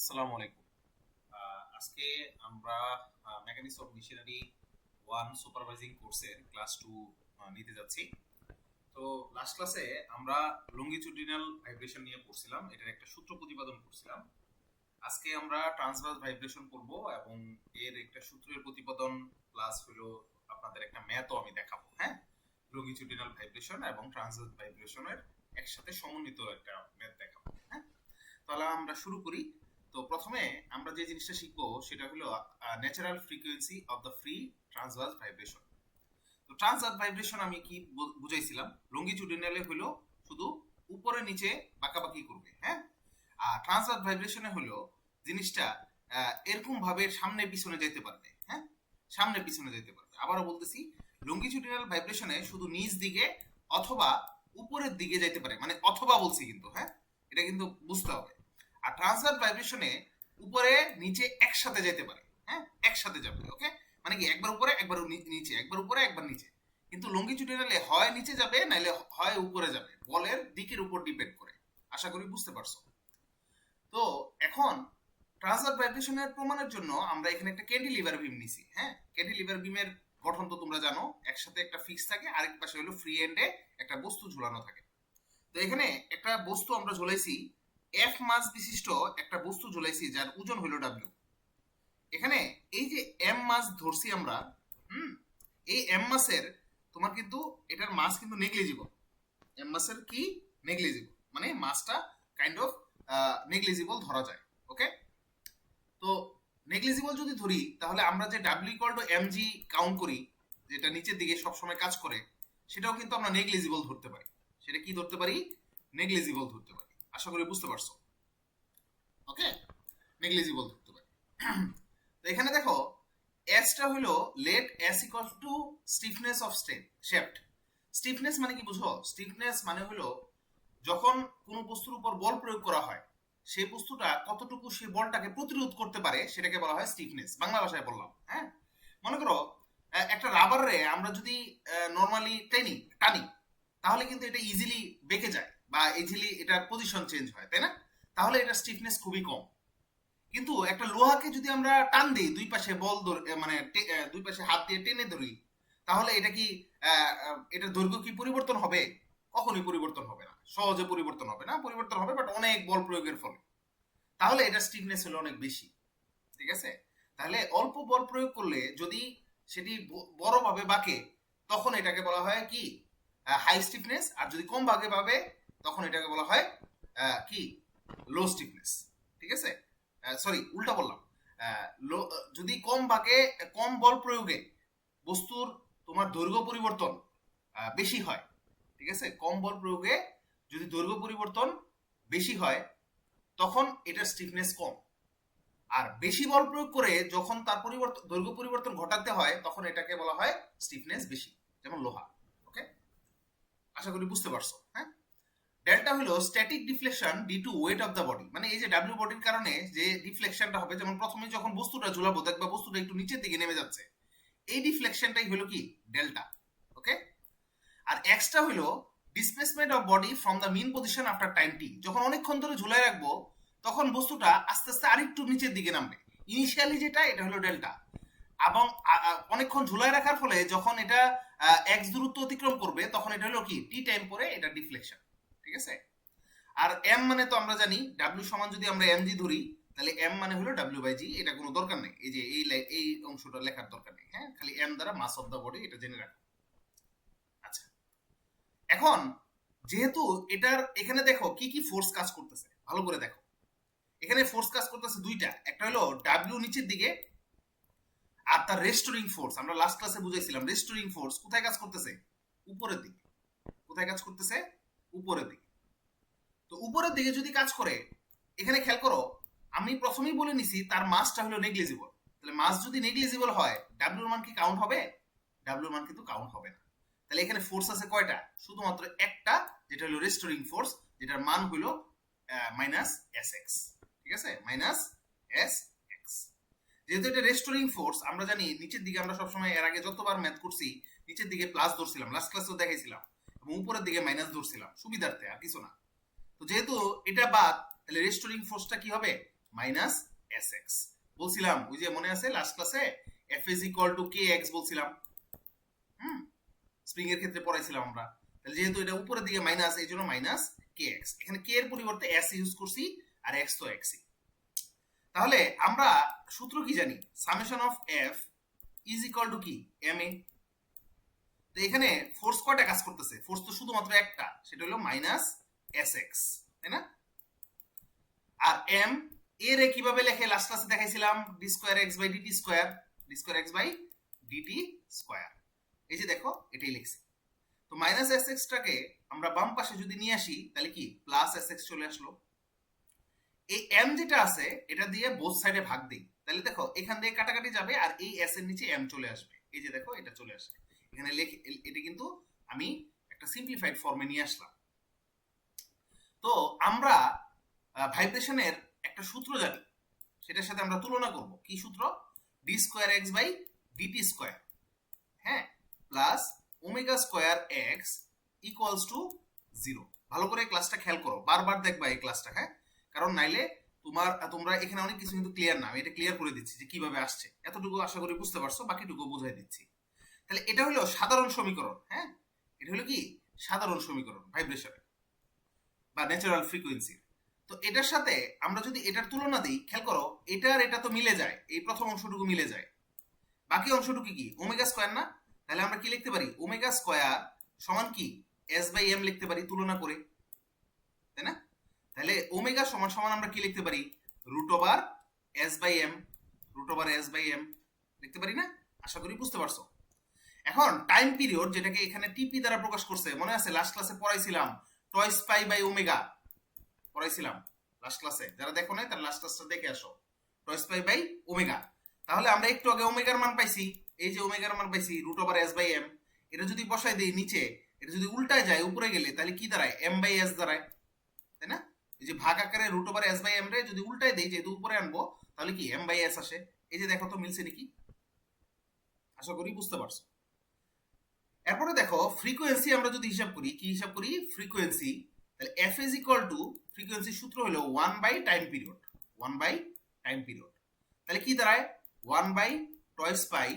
আসসালামু আলাইকুম। আজকে আমরা মেকানিক্স অফ মেশিনারি 1 সুপারভাইজিং কোর্সের ক্লাস 2 নিতে যাচ্ছি। তো লাস্ট ক্লাসে আমরা লঙ্গিচুডিনাল ভাইব্রেশন নিয়ে পড়ছিলাম, এটার একটা সূত্র প্রতিপাদন করছিলাম। আজকে আমরা ট্রান্সভার্স ভাইব্রেশন করব এবং এর একটা সূত্রের প্রতিপাদন প্লাস হলো আপনাদের একটা ম্যাথও আমি দেখাবো। হ্যাঁ, লঙ্গিচুডিনাল ভাইব্রেশন এবং ট্রান্সভার্স ভাইব্রেশনের একসাথে সমন্বিত একটা ম্যাথ দেখাবো। হ্যাঁ, তাহলে আমরা শুরু করি। তো প্রথমে আমরা যে জিনিসটা শিখবো সেটা হলো natural frequency of the free transverse vibration. তো ট্রান্সভার্স ভাইব্রেশন আমি কি বুঝাইছিলাম, লঙ্গিচুডিনালে হলো শুধু উপরে নিচে বাঁকাবাকি করবে। হ্যাঁ, আর ট্রান্সভার্স ভাইব্রেশনে হলো জিনিসটা এরকম ভাবে সামনে পিছনে যেতে পারবে। হ্যাঁ, সামনে পিছনে যেতে পারবে। আবারও বলতেছি, লঙ্গিচুডিনাল ভাইব্রেশনে শুধু নিচ দিকে অথবা উপরের দিকে যাইতে পারে, মানে অথবা বলছি কিন্তু। হ্যাঁ, এটা কিন্তু বুঝতে হবে। আর ট্রান্সভার্স ভাইব্রেশনে উপরে নিচে একসাথে যেতে পারে। হ্যাঁ, একসাথে যাবে। ওকে, মানে কি একবার উপরে একবার নিচে, একবার উপরে একবার নিচে। কিন্তু লঙ্গিচুডিনালে হয় নিচে যাবে নাইলে হয় উপরে যাবে, বলের দিকের উপর ডিপেন্ড করে। আশা করি বুঝতে পারছো। তো এখন ট্রান্সভার্স ভাইব্রেশনের প্রমাণের জন্য আমরা এখানে একটা ক্যান্টিলিভার বিম নিছি। হ্যাঁ, ক্যান্টিলিভার বিমের গঠন তো তোমরা জানো, একসাথে একটা ফিক্স থাকে, আরেক পাশে হলো ফ্রি এন্ডে একটা বস্তু ঝুলানো থাকে। তো এখানে একটা বস্তু আমরা ঝুলাইছি, এফ মাস বিশিষ্ট একটা বস্তু ঝুলাইছি যার ওজন হলো ডাব্লিউ। এখানে এই যে এম মাস ধরছি আমরা, হুম, এই এম মাসের তোমার কিন্তু এটার মাস কিন্তু নেগলিজিবল। এম মাসের কি নেগলিজিবল, মানে মাসটা কাইন্ড অফ নেগলিজিবল ধরা যায়। ওকে, তো নেগলিজিবল যদি ধরি তাহলে আমরা যে W equal to M G count করি, যেটা নিচের দিকে সবসময় কাজ করে, সেটাও কিন্তু আমরা নেগলিজিবল ধরতে পারি। সেটা কি ধরতে পারি? নেগলিজিবল ধরতে পারি। আশা করি বুঝতে পারছো। ওকে, নেগলিজিবল ধরতে পারি। তো এখানে দেখো, এসটা হলো let S equal to stiffness of shaft. Stiffness মানে কি বুঝো? স্টিফনেস মানে হলো যখন কোনো বস্তুর উপর বল প্রয়োগ করা হয়, সেই বস্তুটা কতটুকু সেই বলটাকে প্রতিরোধ করতে পারে সেটাকে বলা হয় স্টিফনেস। বাংলা ভাষায় বললাম। হ্যাঁ, মনে করো একটা রাবারে আমরা যদি নর্মালি টানি, তাহলে কিন্তু এটা ইজিলি বেঁকে যায় বা ইজিলি এটার পজিশন চেঞ্জ হয়, তাই না? তাহলে এটা স্টিফনেস খুবই কম। কিন্তু একটা লোহাকে যদি আমরা টান দিই, দুই পাশে বল মানে দুই পাশে হাত দিয়ে টেনে ধরি, তাহলে এটা কি এটার দৈর্ঘ্য কি পরিবর্তন হবে? কখনোই পরিবর্তন হবে না, সহজে পরিবর্তন হবে না। পরিবর্তন হবে বাট অনেক বল প্রয়োগের ফলে। তাহলে এটা স্টিফনেস হলো অনেক বেশি। ঠিক আছে, তাহলে অল্প বল প্রয়োগ করলে যদি সেটি বড়ভাবে বাঁকে, তখন এটাকে বলা হয় কি হাই স্টিফনেস। আর যদি কম ভাগে পাবে, তখন এটাকে বলা হয় কি লো স্টিফনেস। ঠিক আছে, সরি উল্টা বললাম। যদি কম ভাগে কম বল প্রয়োগে বস্তুর তোমার দৈর্ঘ্য পরিবর্তন বেশি হয়, ঠিক আছে, কম বল প্রয়োগে যদি দৈর্ঘ্য পরিবর্তন বেশি হয়, তখন এটার স্টিফনেস কম। আর বেশি বল প্রয়োগ করে যখন তার দৈর্ঘ্য পরিবর্তন ঘটাতে হয়, তখন এটাকে বলা হয় স্টিফনেস বেশি, যেমন লোহা। ওকে, আশা করি বুঝতে পারছো। হ্যাঁ, ডেল্টা হলো static deflection due to weight of the body, মানে এই যে ডাব্লিউ বডির কারণে যে ডিফ্লেকশনটা হবে, যেমন প্রথমে যখন বস্তুটা ঝুলাবো দেখবা বস্তুটা একটু নিচের দিকে নেমে যাচ্ছে, এই ডিফ্লেকশনটাই হলো কি ডেল্টা। ওকে, আর এক্সটা হলো displacement of body from the mean position after time t. যখন অনেকক্ষণ ধরে ঝুলাই রাখবো, তখন বস্তুটা আস্তে আস্তে আরেকটু নিচের দিকে নামবে। ইনিশিয়ালি যেটা, এটা হলো ডেল্টা। এবং অনেকক্ষণ ঝুলাই রাখার ফলে যখন এটা এক্স দূরত্ব অতিক্রম করবে, তখন এটা হলো কি টি টাইম পরে এটা ডিফ্লেকশন। ঠিক আছে, আর এম মানে তো আমরা জানি, ডাব্লিউ সমান যদি আমরা এম জি ধরি, তাহলে এম মানে হলো ডাব্লিউ বাই জি। এটা কোনো দরকার নেই, এই যে এই অংশটা লেখার দরকার নেই। হ্যাঁ, খালি এম দ্বারা মাস অফ দ্য বডি এটা জেনে রাখো। আচ্ছা, এখন যেহেতু এটার এখানে দেখো কি কি ফোর্স কাজ করতেছে, ভালো করে দেখো। এখানে ফোর্স কাজ করতেছে দুইটা, একটা হলো ডাব্লিউ নিচের দিকে, আর তার রেস্টোরিং ফোর্স আমরা লাস্ট ক্লাসে বুঝাইছিলাম। রেস্টোরিং ফোর্স কোথায় কাজ করতেছে? উপরের দিকে। কোথায় কাজ করতেছে? উপরের দিকে। তো উপরের দিকে যদি কাজ করে, এখানে খেয়াল করো, আমি প্রথমেই বলে নিছি তার মাসটা হলো নেগলিজিবল। তাহলে মাস যদি নেগলিজিবল হয়, ডাব্লিউর মান কি কাউন্ট হবে? ডাব্লিউর মান কিন্তু কাউন্ট হবে না। তাহলে এখানে ফোর্স আছে কয়টা? শুধুমাত্র একটা, যেটা হলো রেস্টোরিং ফোর্স, যেটার মান হলো মাইনাস এস এক্স। ঠিক আছে, মাইনাস এস এক্স। যেহেতু এটা রেস্টোরিং ফোর্স, আমরা জানি নিচের দিকে আমরা সবসময় এর আগে যতবার ম্যাথ করছি নিচের দিকে প্লাস ধরছিলাম, লাস্ট ক্লাসেও দেখাইছিলাম, এবং উপরের দিকে মাইনাস ধরছিলাম সুবিধার্থে, আর কিছু না। তো যেহেতু এটা বাদ, তাহলে রেস্টোরিং ফোর্সটা কি হবে? Minus S x. বলছিলাম ওই যে মনে আছে লাস্ট ক্লাসে F is equal two K x বলছিলাম, স্প্রিং এর ক্ষেত্রে পড়াইছিলাম আমরা। তাহলে যেহেতু এটা উপরের দিকে মাইনাস, এই জন্য মাইনাস কে এক্স। এখানে কে এর পরিবর্তে এস ইউজ করছি, আর এক্স তো এক্সই। তাহলে আমরা সূত্র কি জানি, summation of F is equal two কি এম এ। তো এখানে ফোর্স কয়টা কাজ করতেছে, ফোর্স তো শুধুমাত্র একটা, সেটা হলো মাইনাস এস এক্স, তাই না? আর এম এর কিভাবে লেখে লাস্ট ক্লাসে দেখাইছিলাম, D square X by DT square, D square X by DT square. এই যে দেখো এটাই লিখছি। তো মাইনাস এস এক্সটাকে আমরা বাম পাশে যদি নিয়ে আসি তাহলে কি প্লাস এস এক্স চলে আসলো। এই এম যেটা আছে এটা দিয়ে বোথ সাইডে ভাগ দিই, তাহলে দেখো এখান দিয়ে কাটাকাটি যাবে আর এই এস এর নিচে এম চলে আসবে। এই যে দেখো এটা চলে আসবে এখানে লেখে, এটা কিন্তু আমি একটা সিম্পলিফাইড ফর্মে নিয়ে আসলাম। তো আমরা ভাইব্রেশনের একটা সূত্র জানি, সেটার সাথে আমরা তুলনা করব। কি সূত্র? D square x by dt square, হ্যাঁ, plus omega square x equals to 0। ভালো করে ক্লাসটা খেয়াল করো, বারবার দেখবা এই ক্লাসটা, হ্যাঁ, কারণ নাইলে তোমরা এখানে অনেক কিছু কিন্তু ক্লিয়ার না। আমি এটা ক্লিয়ার করে দিচ্ছি যে কিভাবে আসছে, এতটুকু আশা করি বুঝতে পারছো, বাকিটুকু বুঝাই দিচ্ছি। তাহলে এটা হলো সাধারণ সমীকরণ, হ্যাঁ, এটা হলো কি সাধারণ সমীকরণ ভাইব্রেশনের বা ন্যাচারাল ফ্রিকোয়েন্সি। তো এটার সাথে আমরা যদি এটার তুলনা দিই, খেয়াল করো এটার এটা তো মিলে যায়, এই প্রথম অংশটুকু মিলে যায়, বাকি অংশটুকু কি ওমেগা স্কয়ার না? তাহলে আমরা কি লিখতে পারি, ওমেগা স্কয়ার সমান কি এস বাই এম লিখতে পারি তুলনা করে, তাই না? তাহলে ওমেগা সমান সমান আমরা কি লিখতে পারি, root over S by M, root over S by M লিখতে পারি না? আশা করি বুঝতে পারছো। এখন টাইম পিরিয়ড যেটাকে এখানে টিপি দ্বারা প্রকাশ করছে, মনে আছে লাস্ট ক্লাসে পড়াইছিলাম টয়েস পাই বাই ওমেগা, পড়াইছিলাম লাস্ট ক্লাসে। যারা দেখো নাই তারা লাস্ট ক্লাসটা দেখে আসো, টয়েস পাই বাই ওমেগা। তাহলে আমরা একটু আগে ওমেগার মান পাইছি, এই যে ওমেগার মান পাইছি root over S by M. এটা যদি বসাই দেই নিচে, এটা যদি উল্টায় যায় উপরে গেলে তাহলে কি দাঁড়ায়, এম বাই এস দাঁড়ায়, তাই না? এই যে ভাগ আকারে root over S by M রে যদি উল্টায় দেই, যেহেতু উপরে আনবো, তাহলে কি এম বাই এস আসে। এই যে দেখো তো মিলছে নাকি, আশা করি বুঝতে পারছো। এরপরে দেখো ফ্রিকোয়েন্সি আমরা যদি হিসাব করি, কি হিসাব করি, ফ্রিকোয়েন্সি। তাহলে এফ ইজ ইকুয়াল টু, ফ্রিকোয়েন্সির সূত্র হলো 1 by time period, 1 by time period. তাহলে কি দাঁড়ায় 1 by twice pi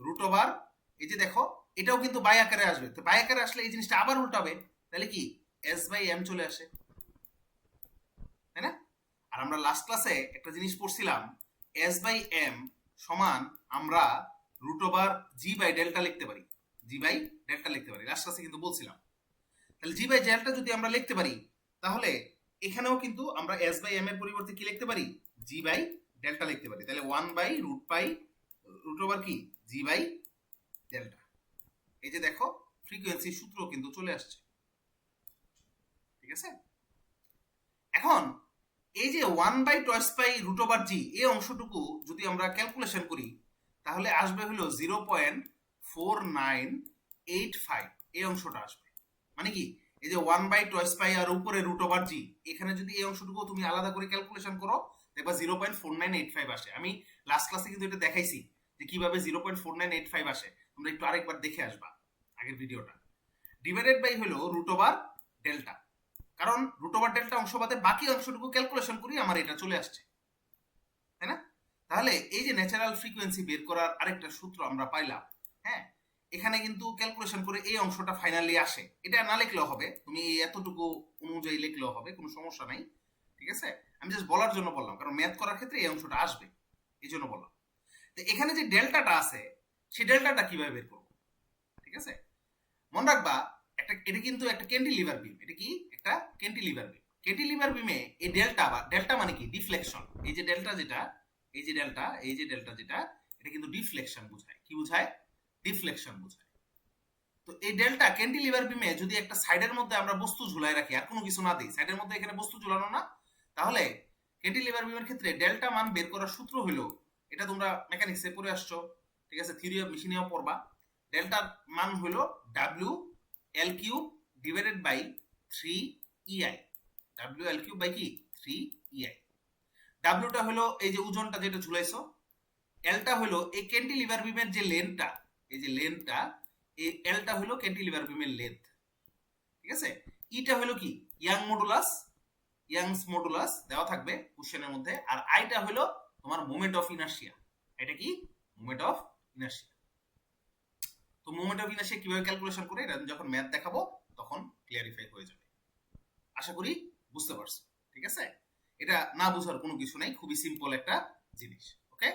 root over, এই যে দেখো এটাও কিন্তু বাই আকারে আসবে, তো বাই আকারে আসলে এই জিনিসটা আবার উল্টাবে, তাহলে কি এস বাই এম চলে আসে, তাই না? আর আমরা লাস্ট ক্লাসে একটা জিনিস পড়ছিলাম, এস বাই এম সমান আমরা root over G by delta লিখতে পারি, জি বাই ডেল্টা লিখতে পারি, লাস্ট ক্লাসে কিন্তু বলছিলাম। তাহলে জি বাই ডেল্টা যদি আমরা লিখতে পারি, তাহলে এখানেও কিন্তু আমরা এস বাই এম এর পরিবর্তে কি লিখতে পারি, জি বাই ডেল্টা লিখতে পারি। তাহলে 1 by root pi root over কি জি বাই ডেল্টা। এই যে দেখো ফ্রিকোয়েন্সির সূত্র কিন্তু চলে আসছে, ঠিক আছে? এখন এই যে 1 by twice pi root over g, এই অংশটুকু যদি আমরা ক্যালকুলেশন করি তাহলে আসবে হলো 0.4985, এই অংশটা আসবে। মানে কি, এই যে 1 বাই টয়েস পাই আর উপরে রুট ওভার জি, এখানে যদি এই অংশটুকু তুমি আলাদা করে ক্যালকুলেশন করো দেখবা 0.4985 আসে। আমি লাস্ট ক্লাসে কিন্তু এটা দেখাইছি যে কিভাবে 0.4985 আসে, তোমরা একটু আরেকবার দেখে আসবা আগের ভিডিওটা। ডিভাইডেড বাই হলো রুট ওভার ডেল্টা, কারণ রুট ওভার ডেল্টা অংশ বাদে বাকি অংশটুকু ক্যালকুলেশন করি আমার এটা চলে আসছে, তাই না? তাহলে এই যে ন্যাচারাল ফ্রিকোয়েন্সি বের করার আরেকটা সূত্র আমরা পাইলাম, হ্যাঁ, এখানে কিন্তু ক্যালকুলেশন করে এই অংশটা ফাইনালি আসে। এটা না লিখলেও হবে, তুমি এতটুকু অনুযায়ী লিখলেও হবে, কোনো সমস্যা নাই, ঠিক আছে? আমি জাস্ট বলার জন্য বললাম, কারণ ম্যাথ করার ক্ষেত্রে এই অংশটা আসবে, এই জন্য বললাম। তো এখানে যে ডেল্টাটা আছে, সেই ডেল্টাটা কিভাবে বের করবো, ঠিক আছে? মনে রাখবা এটা কিন্তু একটা ক্যান্টিলিভার বিম, এটা কি একটা ক্যান্টিলিভার বিম। ক্যান্টিলিভার বিমে এই ডেল্টা, বা ডেল্টা মানে কি ডিফ্লেকশন, এই যে ডেল্টা যেটা, এই যে ডেল্টা, এই যে ডেল্টা যেটা, এটা কিন্তু ডিফ্লেকশন বোঝায়। কি বোঝায়? ডিফ্লেকশন বোঝায়। তো এই ডেল্টা ক্যান্টিলিভার বিমে যদি একটা সাইডের মধ্যে আমরা বস্তু ঝুলাই রাখি আর কোনো কিছু না দিই, সাইডের মধ্যে এখানে বস্তু ঝুলানো না, তাহলে ক্যান্টিলিভার বিমের ক্ষেত্রে ডেল্টা মান বের করার সূত্র হলো, এটা তোমরা মেকানিক্সে পড়ে আসছো, ঠিক আছে, থিওরি অফ মেশিনেও পড়বা। ডেল্টার মান হলো W L cube divided by 3 EI, W L cube by কি 3 EI। ডাব্লিউটা হলো এই যে ওজনটা যেটা ঝুলাইছো, এলটা হলো এই ক্যান্টিলিভার বিমের যে লেন্থটা, এই যে লেন্থটা, এই এলটা হলো ক্যান্টিলিভার বিমের লেন্থ, ঠিক আছে? ইটা হলো কি ইয়াং মডুলাস, ইয়াংস মডুলাস দেওয়া থাকবে কোশ্চেনের মধ্যে, আর আইটা হলো তোমার মোমেন্ট অফ ইনার্শিয়া। এটা কি মোমেন্ট অফ ইনার্শিয়া। তো মোমেন্ট অফ ইনার্শিয়া কিভাবে ক্যালকুলেশন করে এটা যখন ম্যাথ দেখাবো তখন ক্লিয়ারিফাই হয়ে যাবে। আশা করি বুঝতে পারছো। ঠিক আছে, এটা না বুঝার কোনো কিছু নাই, খুবই সিম্পল একটা জিনিস। ওকে।